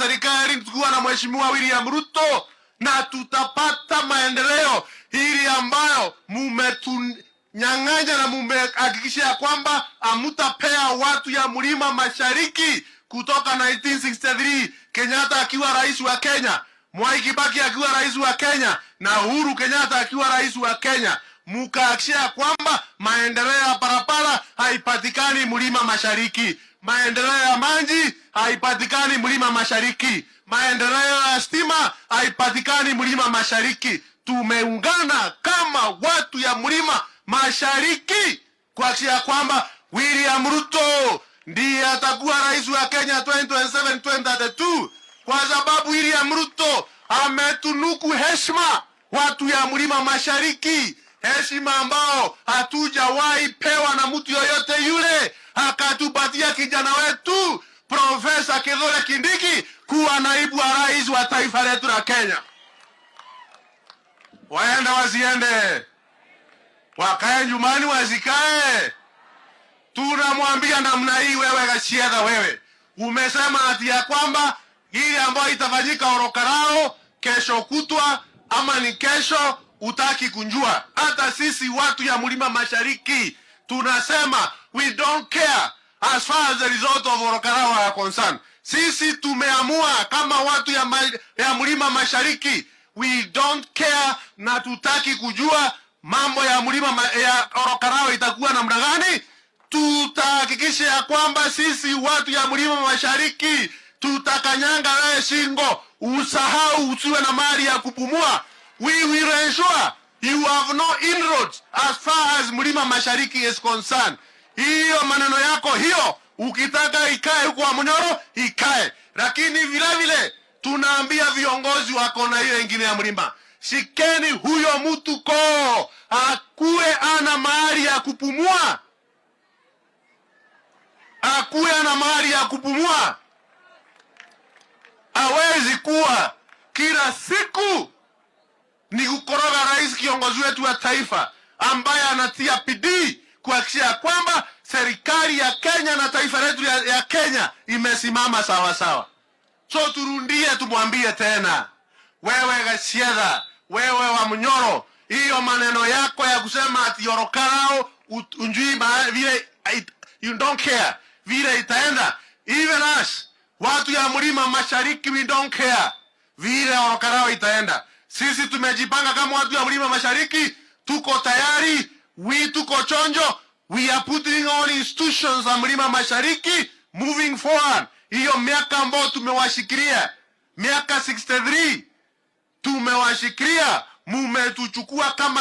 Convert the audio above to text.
serikali tukiwa na Mheshimiwa William Ruto, na tutapata maendeleo hili ambayo mumetunyang'anya na mumehakikisha ya kwamba hamutapea watu ya Mlima Mashariki kutoka 1963 Kenyatta akiwa rais wa Kenya, Mwai Kibaki akiwa rais wa Kenya na Uhuru Kenyatta akiwa rais wa Kenya. Mukahakikisha kwamba maendeleo ya barabara haipatikani Mlima Mashariki, maendeleo ya maji haipatikani Mlima Mashariki, maendeleo ya stima haipatikani Mlima Mashariki. Tumeungana kama watu ya Mlima Mashariki kuhakikisha kwamba William Ruto ndiye atakuwa rais wa Kenya 2027-2032, kwa sababu William Ruto ametunuku heshima watu ya Mlima Mashariki, heshima ambao hatujawahi pewa na mtu yoyote yule. Akatupatia kijana wetu Profesa Kithure Kindiki kuwa naibu wa rais wa taifa letu la Kenya. Waende wasiende, wakae nyumbani wasikae. Tunamwambia namna hii, wewe Gachagua, wewe umesema ati ya kwamba ile ambayo itafanyika Orokarao kesho kutwa ama ni kesho, utaki kunjua. Hata sisi watu ya Mlima Mashariki tunasema we don't care as far as the result of Orokarao are concerned. Sisi tumeamua kama watu ya Mlima Mashariki, we don't care na tutaki kujua mambo ya ya Orokarao itakuwa namna gani. Tutahakikisha ya kwamba sisi watu ya Mlima Mashariki tutakanyanga wewe shingo, usahau, usiwe na mali ya kupumua. We will ensure you have no inroads as far as Mlima Mashariki is concerned. Hiyo maneno yako hiyo, ukitaka ikae huko Munyoro ikae, lakini vile vile tunaambia viongozi wako na hiyo ingine ya mlima, shikeni huyo mtu ko akuwe ana mahali ya kupumua, akuwe ana mahali ya kupumua. Hawezi kuwa kila siku ni kukoroga rais, kiongozi wetu wa taifa ambaye anatia bidii kuhakikisha kwamba serikali ya Kenya na taifa letu ya Kenya imesimama sawa sawa. So turundie, tumwambie tena, wewe Gachagua, wewe wa Munyoro, hiyo maneno yako ya kusema ati Orokarao unjui vile, you don't care vile itaenda. Even us watu ya Mlima Mashariki, we don't care vile Orokarao itaenda. Sisi tumejipanga kama watu ya Mlima Mashariki, tuko tayari, tuko chonjo. We are putting all institutions za Mlima Mashariki moving forward. Hiyo miaka ambayo tumewashikilia, miaka 63 tumewashikilia, mumetuchukua kama